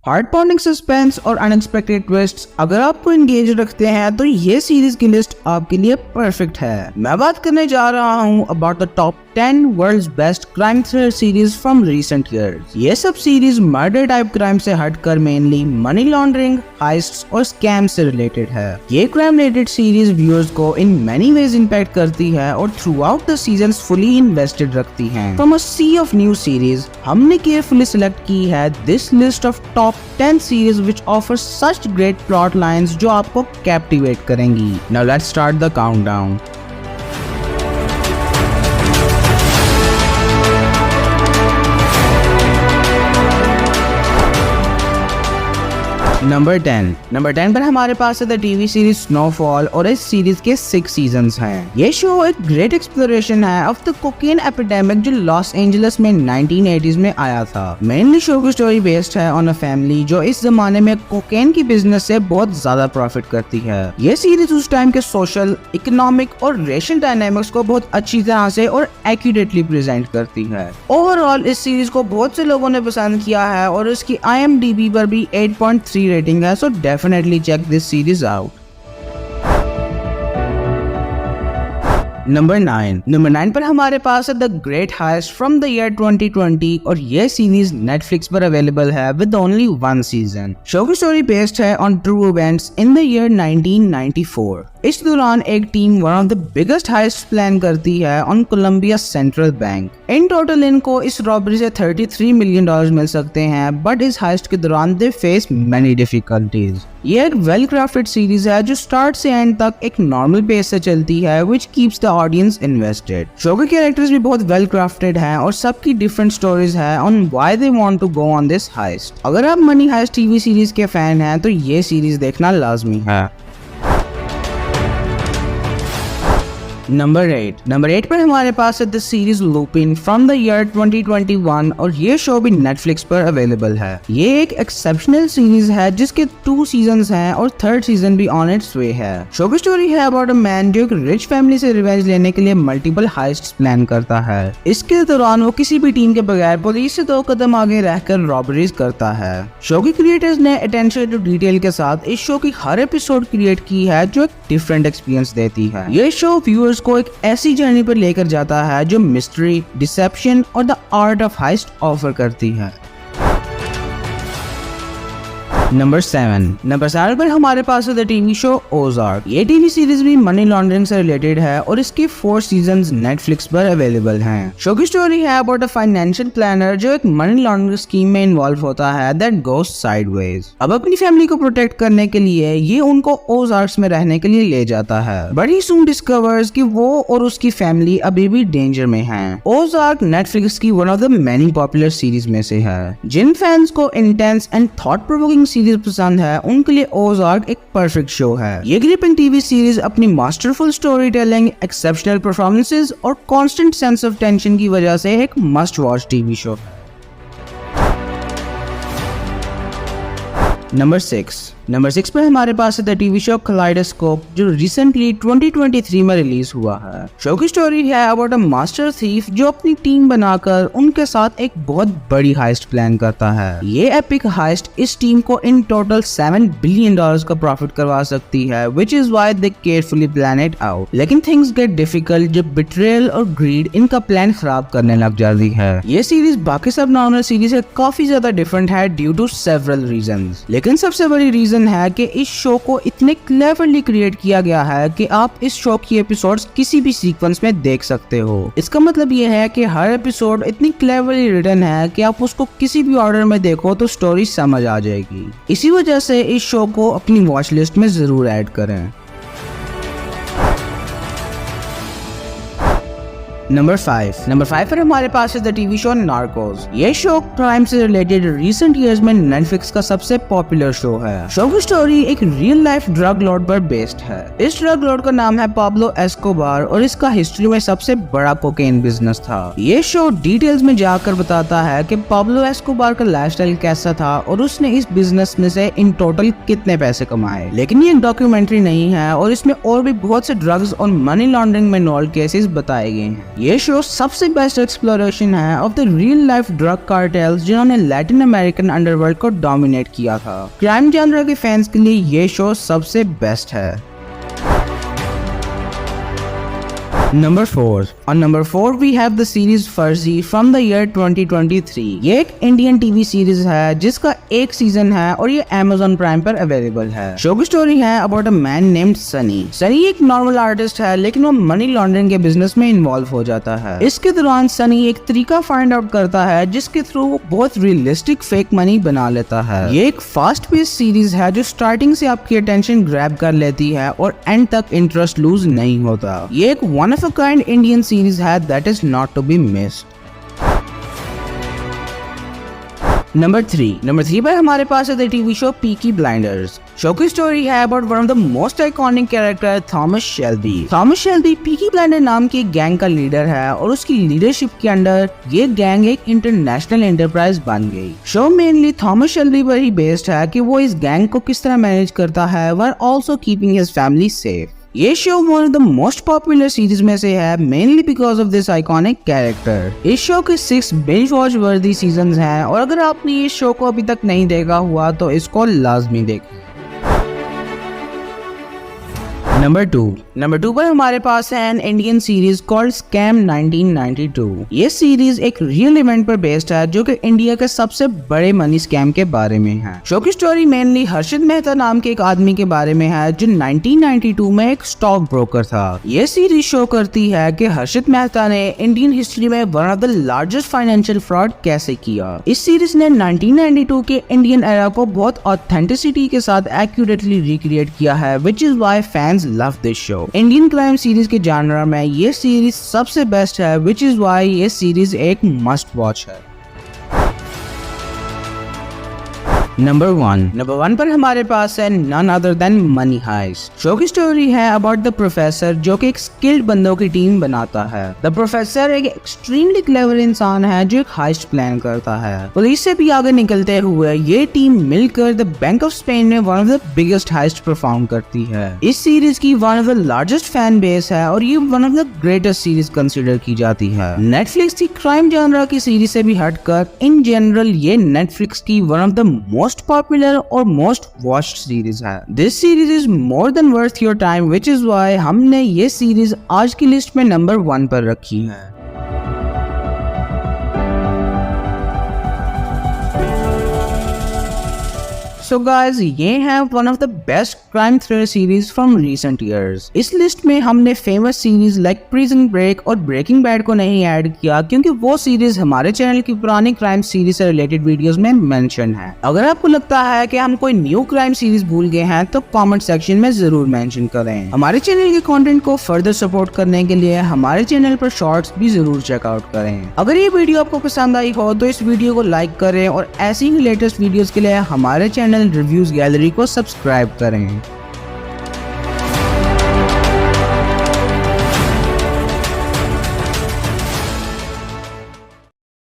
Heart pounding suspense और unexpected twists अगर आपको एंगेज रखते हैं तो ये सीरीज की लिस्ट आपके लिए परफेक्ट है। मैं बात करने जा रहा हूँ about the top 10 world's best crime thriller series from recent years. ये सब सीरीज मर्डर टाइप क्राइम से हटकर मेनली मनी लॉन्ड्रिंग, हाइस्ट्स और स्कैम से रिलेटेड है। ये क्राइम रिलेटेड सीरीज व्यूअर्स को इन मेनी वेज इंपैक्ट करती है और throughout the seasons fully invested रखती है। From a sea of new series हमने केयरफुली सिलेक्ट की है this list of top 10 series which offer such great plot lines जो आपको कैप्टिवेट करेंगी। Now let's start the countdown. Number 10 पर हमारे पास है द टीवी सीरीज स्नोफॉल और इस सीरीज के 6 सीजन्स हैं। ये शो एक ग्रेट एक्सप्लोरेशन है ऑफ द कोकेन एपिडेमिक जो लॉस एंजलिस में 1980s में आया था। मेनली शो की स्टोरी बेस्ड है ऑन अ फैमिली जो इस जमाने में कोकेन की बिजनेस से बहुत ज्यादा प्रॉफिट करती है। ये सीरीज उस टाइम के सोशल, इकोनॉमिक और रेशियल डायनामिक्स को बहुत अच्छी तरह से और एक्यूरेटली प्रेजेंट करती है। ओवरऑल इस सीरीज को बहुत से लोगों ने पसंद किया है और इसकी IMDb पर भी 8.3 rating है, so definitely check this series out. Number 9 पर हमारे पास है the great heist from the year 2020 और ये सीरीज नेटफ्लिक्स पर अवेलेबल है विद ओनली 1 सीजन। शो की स्टोरी बेस्ड है on true events in the year 1994। इस दौरान एक team one of the biggest heist plan करती है on Columbia central bank. In total इनको इस रॉबरी से $33 मिलियन मिल सकते हैं, बट इस हाइस्ट के दौरान दे फेस मेनी डिफिकल्टीज। ये एक वेल क्राफ्टेड सीरीज है जो स्टार्ट से एंड तक एक नॉर्मल पेस से चलती है which keeps the audience invested. Show के कैरेक्टर्स भी बहुत वेल क्राफ्टेड हैं और सबकी डिफरेंट स्टोरीज है on why they want to go on this heist. अगर आप मनी हाइस्ट टीवी सीरीज के फैन हैं तो ये सीरीज देखना लाजमी है। नंबर 8 पर हमारे पास है the series lupin from the year 2021 और ये शो भी नेटफ्लिक्स पर अवेलेबल है। ये एक एक्सेप्शनल सीरीज है जिसके 2 सीजन्स हैं और 3rd सीजन भी ऑन इट्स वे है। शो की स्टोरी है अबाउट अ मैन जो एक रिच फैमिली से रिवेंज लेने के लिए मल्टीपल हाइस्ट्स प्लान करता है। इसके दौरान वो किसी भी टीम के बगैर पुलिस से 2 कदम आगे रहकर रॉबरीज करता है। शो के क्रिएटर्स ने अटेंशन टू डिटेल के साथ इस शो की हर एपिसोड क्रिएट की है जो एक डिफरेंट एक्सपीरियंस देती है। ये शो व्यूअर्स को एक ऐसी जर्नी पर लेकर जाता है जो मिस्ट्री, डिसेप्शन और the art of highest offer करती है। नंबर 7 पर हमारे पास है द टीवी शो ओजार्क। ये टीवी सीरीज भी मनी लॉन्ड्रिंग से रिलेटेड है और इसके 4 सीजन्स नेटफ्लिक्स पर अवेलेबल हैं। शो की स्टोरी है अबाउट अ फाइनेंशियल प्लानर जो एक मनी लॉन्ड्रिंग स्कीम में इन्वॉल्व होता है दैट गोस साइडवेज। अब अपनी फैमिली को प्रोटेक्ट करने के लिए ये उनको ओजार्क्स में रहने के लिए ले जाता है, बट ही सून डिस्कवर्स कि वो और उसकी फैमिली अभी भी डेंजर में हैं। ओजार्क नेटफ्लिक्स की one of the many popular series में से है। जिन फैंस को intense and thought provoking series पसंद है उनके लिए ओजार्क एक परफेक्ट शो है। ये ग्रिपिंग टीवी सीरीज अपनी masterful story telling, exceptional performances और कांस्टेंट सेंस ऑफ टेंशन की वजह से एक मस्ट वॉच टीवी शो है। नंबर 6 पर हमारे पास है द टीवी शो कलाइडोस्कोप जो रिसेंटली 2023 में रिलीज हुआ है। शो की स्टोरी है अबाउट अ मास्टर थीफ जो अपनी टीम बनाकर उनके साथ एक बहुत बड़ी हाइस्ट प्लान करता है। ये एपिक हाइस्ट इस टीम को इन टोटल $7 बिलियन का प्रॉफिट करवा सकती है, which is why they carefully plan it out। लेकिन थिंग्स गेट डिफिकल्ट जब बिट्रेयल और ग्रीड इनका प्लान खराब करने लग जाती है। ये सीरीज बाकी सब नॉर्मल सीरीज से काफी ज्यादा डिफरेंट है ड्यू टू सेवरल रीजंस, लेकिन सबसे बड़ी रीजन है कि इस शो को इतने क्लेवरली क्रिएट किया गया है कि आप इस शो की एपिसोड्स किसी भी सीक्वेंस में देख सकते हो। इसका मतलब ये है कि हर एपिसोड इतनी क्लेवरली रिटन है कि आप उसको किसी भी ऑर्डर में देखो तो स्टोरी समझ आ जाएगी। इसी वजह से इस शो को अपनी वॉच लिस्ट में जरूर ऐड करें। नंबर 5 पर हमारे पास है द टीवी शो नार्कोस। ये शो क्राइम से रिलेटेड रिसेंट ईयर्स में नेटफ्लिक्स का सबसे पॉपुलर शो है। शो की स्टोरी एक रियल लाइफ ड्रग लॉर्ड पर बेस्ड है। इस ड्रग लॉर्ड का नाम है पाब्लो एस्कोबार और इसका हिस्ट्री में सबसे बड़ा कोकेन बिजनेस था। ये शो डिटेल्स में जाकर बताता है कि पाब्लो एस्कोबार का लाइफस्टाइल कैसा था और उसने इस बिजनेस में से इन टोटल कितने पैसे कमाए। लेकिन ये एक डॉक्यूमेंट्री नहीं है और इसमें और भी बहुत से ड्रग्स और मनी लॉन्ड्रिंग में इन्वॉल्व केसेस बताए गए हैं। ये शो सबसे बेस्ट एक्सप्लोरेशन है of the real life drug cartels जिन्होंने लैटिन अमेरिकन अंडरवर्ल्ड को डोमिनेट किया था। क्राइम जॉनर के फैंस के लिए ये शो सबसे बेस्ट है। Number 4. On number 4 we have the series Fuzzy from the year 2023। ये एक इंडियन टीवी सीरीज है जिसका एक सीजन है और ये Amazon Prime पर अवेलेबल है। शो की स्टोरी है about a man named Sunny. Sunny एक नॉर्मल आर्टिस्ट है लेकिन वो मनी लॉन्ड्रिंग के बिजनेस में इन्वॉल्व हो जाता है। इसके दौरान सनी एक तरीका फाइंड आउट करता है जिसके थ्रू वो बहुत रियलिस्टिक फेक मनी बना लेता है। ये एक फास्ट पेस सीरीज है जो स्टार्टिंग से आपकी अटेंशन ग्रैब कर लेती है और एंड तक इंटरेस्ट लूज नहीं होता। ये एक one of a kind Indian series है that is not to be missed. Number 3 पर हमारे पास है the TV show Peaky Blinders. Show की स्टोरी है about one of the most iconic character Thomas Shelby. Thomas Shelby Peaky Blinder नाम की एक गैंग का लीडर है और उसकी लीडरशिप के अंडर ये गैंग एक इंटरनेशनल एंटरप्राइज बन गई। शो मेनली थॉमस शेल्बी पर ही बेस्ड है कि वो इस गैंग को किस तरह मैनेज करता है while also keeping his family safe. ये show one of the most popular series में से है mainly because of this iconic character. इस शो के 6 बिंज वॉच वर्दी सीजन्स हैं और अगर आपने इस शो को अभी तक नहीं देखा हुआ तो इसको लाजमी देखें। नंबर 2 पर हमारे पास है an Indian series called scam 1992। ये सीरीज एक रियल इवेंट पर बेस्ड है जो कि इंडिया के सबसे बड़े मनी स्कैम के बारे में है। शो की स्टोरी मेनली हर्षित मेहता नाम के एक आदमी के बारे में है जो 1992 में एक स्टॉक ब्रोकर था। ये सीरीज शो करती है कि हर्षित मेहता ने इंडियन हिस्ट्री में one of the largest financial fraud कैसे किया। इस सीरीज ने 1992 के इंडियन एरा को बहुत ऑथेंटिसिटी के साथ एक्यूरेटली रिक्रिएट किया है which is why fans love this show. Indian crime series के जॉनर में ये सीरीज सबसे बेस्ट है विच इज वाई ये सीरीज एक मस्ट वॉच है। नंबर 1 पर हमारे पास है none other than Money Heist. Show की स्टोरी है अबाउट द प्रोफेसर जो कि एक स्किल्ड बंदों की टीम बनाता है। द प्रोफेसर एक एक्सट्रीमली क्लेवर इंसान है जो एक हाइस्ट प्लान करता है। पुलिस से भी आगे निकलते हुए ये टीम मिलकर द बैंक ऑफ स्पेन में one of the biggest heist perform करती है। इस सीरीज की one of the largest fan base है और ये one of the greatest series consider की जाती है। नेटफ्लिक्स की क्राइम जॉनर की सीरीज से भी हटकर इन जनरल ये नेटफ्लिक्स की one of the most popular और मोस्ट वॉच्ड सीरीज है। This series is more than worth your time which is why हमने ये सीरीज आज की लिस्ट में नंबर 1 पर रखी है। So guys, ये है one of the best crime thriller series from recent years. इस लिस्ट में हमने famous series like Prison Break और ब्रेकिंग बैड को नहीं ऐड किया क्योंकि वो सीरीज हमारे चैनल की पुरानी क्राइम सीरीज से रिलेटेड वीडियोस में मेंशन है। अगर आपको लगता है कि हम कोई न्यू क्राइम सीरीज भूल गए हैं तो कमेंट सेक्शन में जरूर मेंशन करें। हमारे चैनल के कंटेंट को फर्दर सपोर्ट करने के लिए हमारे चैनल पर शॉर्ट्स भी जरूर चेकआउट करें। अगर ये वीडियो आपको पसंद आई हो तो इस वीडियो को लाइक करें और ऐसी ही लेटेस्ट वीडियोस के लिए हमारे चैनल रिव्यूज गैलरी को सब्सक्राइब करें।